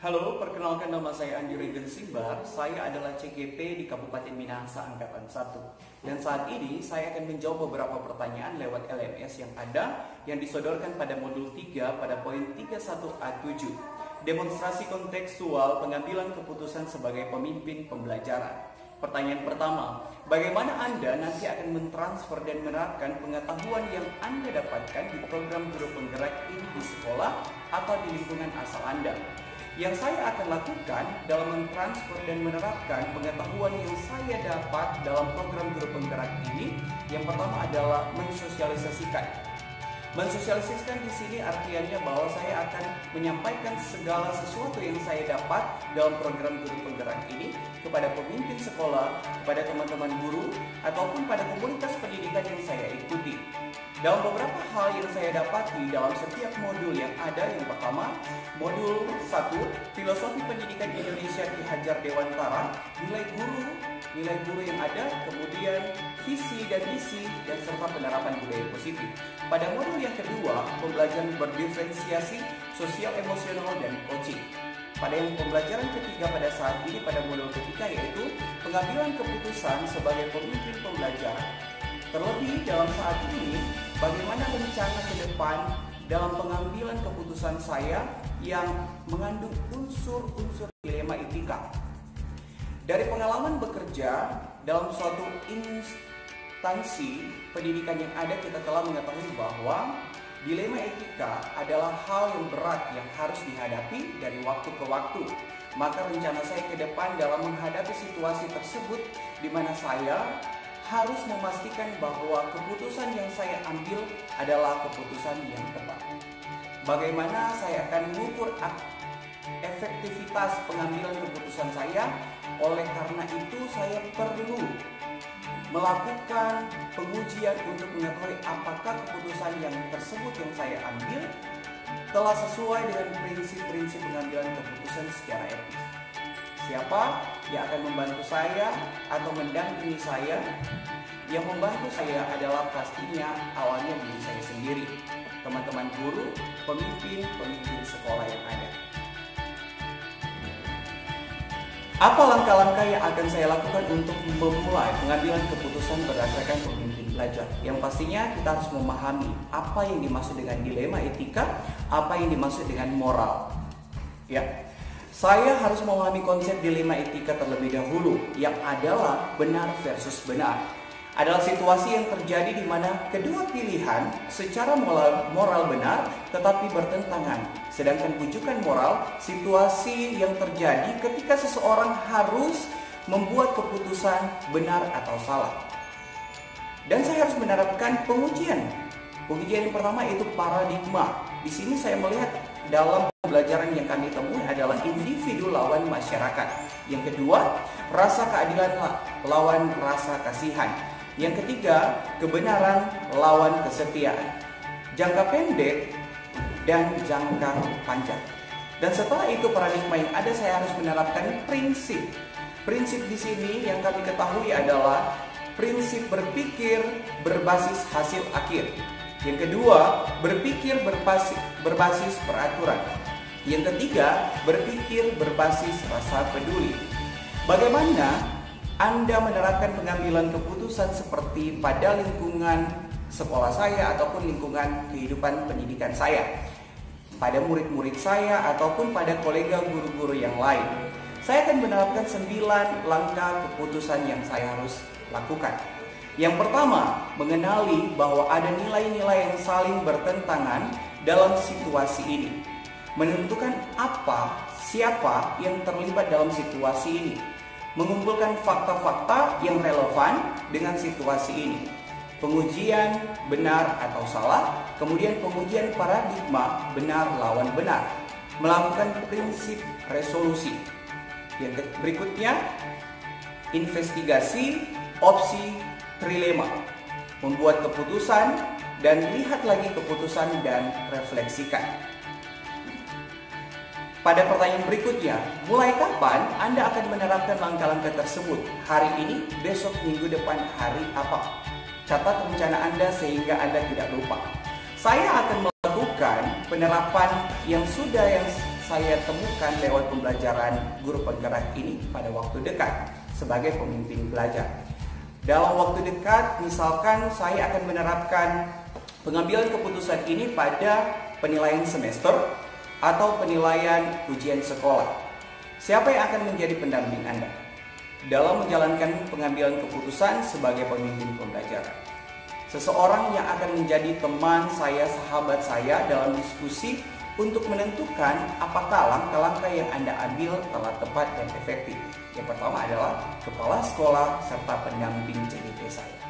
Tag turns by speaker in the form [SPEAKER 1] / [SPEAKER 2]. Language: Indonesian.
[SPEAKER 1] Halo, perkenalkan nama saya Andi Regen Simbar. Saya adalah CGP di Kabupaten Minahasa Angkatan 1. Dan saat ini saya akan menjawab beberapa pertanyaan lewat LMS yang ada yang disodorkan pada modul 3 pada poin 31A7. Demonstrasi kontekstual pengambilan keputusan sebagai pemimpin pembelajaran. Pertanyaan pertama, bagaimana Anda nanti akan mentransfer dan menerapkan pengetahuan yang Anda dapatkan di program guru penggerak ini di sekolah atau di lingkungan asal Anda? Yang saya akan lakukan dalam mentransfer dan menerapkan pengetahuan yang saya dapat dalam program guru penggerak ini, yang pertama adalah mensosialisasikan. Mensosialisasikan di sini artinya bahwa saya akan menyampaikan segala sesuatu yang saya dapat dalam program guru penggerak ini kepada pemimpin sekolah, kepada teman-teman guru, ataupun pada komunitas pendidikan yang saya ikuti. Dalam beberapa hal yang saya dapati dalam setiap modul yang ada, yang pertama, modul 1, Filosofi Pendidikan Indonesia Ki Hajar Dewantara, nilai guru yang ada, kemudian visi dan misi, dan serta penerapan budaya positif. Pada modul yang kedua, pembelajaran berdiferensiasi, sosial emosional, dan coaching. Pada yang pembelajaran ketiga pada saat ini, pada modul ketiga, yaitu pengambilan keputusan sebagai pemimpin pembelajaran. Terlebih dalam saat ini, bagaimana rencana ke depan dalam pengambilan keputusan saya yang mengandung unsur-unsur dilema etika. Dari pengalaman bekerja dalam suatu instansi pendidikan yang ada, kita telah mengetahui bahwa dilema etika adalah hal yang berat yang harus dihadapi dari waktu ke waktu. Maka rencana saya ke depan dalam menghadapi situasi tersebut, di mana saya harus memastikan bahwa keputusan yang saya ambil adalah keputusan yang tepat. Bagaimana saya akan mengukur efektivitas pengambilan keputusan saya? Oleh karena itu saya perlu melakukan pengujian untuk mengetahui apakah keputusan yang tersebut yang saya ambil telah sesuai dengan prinsip-prinsip pengambilan keputusan secara etis. Siapa yang akan membantu saya atau mendampingi saya? Yang membantu saya adalah pastinya awalnya diri saya sendiri, teman-teman guru, pemimpin sekolah yang ada. Apa langkah-langkah yang akan saya lakukan untuk memulai pengambilan keputusan berdasarkan pemimpin belajar? Yang pastinya kita harus memahami apa yang dimaksud dengan dilema etika, apa yang dimaksud dengan moral. Ya. Saya harus memahami konsep dilema etika terlebih dahulu, yang adalah benar versus benar. Adalah situasi yang terjadi di mana kedua pilihan secara moral benar tetapi bertentangan. Sedangkan bujukan moral, situasi yang terjadi ketika seseorang harus membuat keputusan benar atau salah. Dan saya harus menerapkan pengujian. Pengujian yang pertama itu paradigma. Di sini saya melihat dalam pembelajaran yang kami temui adalah individu lawan masyarakat. Yang kedua, rasa keadilan lawan rasa kasihan. Yang ketiga, kebenaran lawan kesetiaan. Jangka pendek dan jangka panjang. Dan setelah itu paradigma yang ada, saya harus menerapkan prinsip. Prinsip di sini yang kami ketahui adalah prinsip berpikir berbasis hasil akhir. Yang kedua, berpikir berbasis peraturan. Yang ketiga, berpikir berbasis rasa peduli. Bagaimana Anda menerapkan pengambilan keputusan seperti pada lingkungan sekolah saya ataupun lingkungan kehidupan pendidikan saya, pada murid-murid saya ataupun pada kolega guru-guru yang lain? Saya akan menerapkan 9 langkah keputusan yang saya harus lakukan. Yang pertama, mengenali bahwa ada nilai-nilai yang saling bertentangan dalam situasi ini. Menentukan siapa yang terlibat dalam situasi ini. Mengumpulkan fakta-fakta yang relevan dengan situasi ini. Pengujian benar atau salah, kemudian pengujian paradigma benar lawan benar. Melakukan prinsip resolusi. Yang berikutnya, investigasi opsi trilema, membuat keputusan dan lihat lagi keputusan dan refleksikan. Pada pertanyaan berikutnya, mulai kapan Anda akan menerapkan langkah-langkah tersebut? Hari ini, besok, minggu depan, hari apa? Catat rencana Anda sehingga Anda tidak lupa. Saya akan melakukan penerapan yang sudah saya temukan lewat pembelajaran guru penggerak ini pada waktu dekat sebagai pemimpin belajar. Dalam waktu dekat, misalkan saya akan menerapkan pengambilan keputusan ini pada penilaian semester atau penilaian ujian sekolah. Siapa yang akan menjadi pendamping Anda dalam menjalankan pengambilan keputusan sebagai pemimpin pembelajaran? Seseorang yang akan menjadi teman saya, sahabat saya dalam diskusi untuk menentukan apakah langkah-langkah yang Anda ambil telah tepat dan efektif. Yang pertama adalah kepala sekolah serta pendamping CGP saya.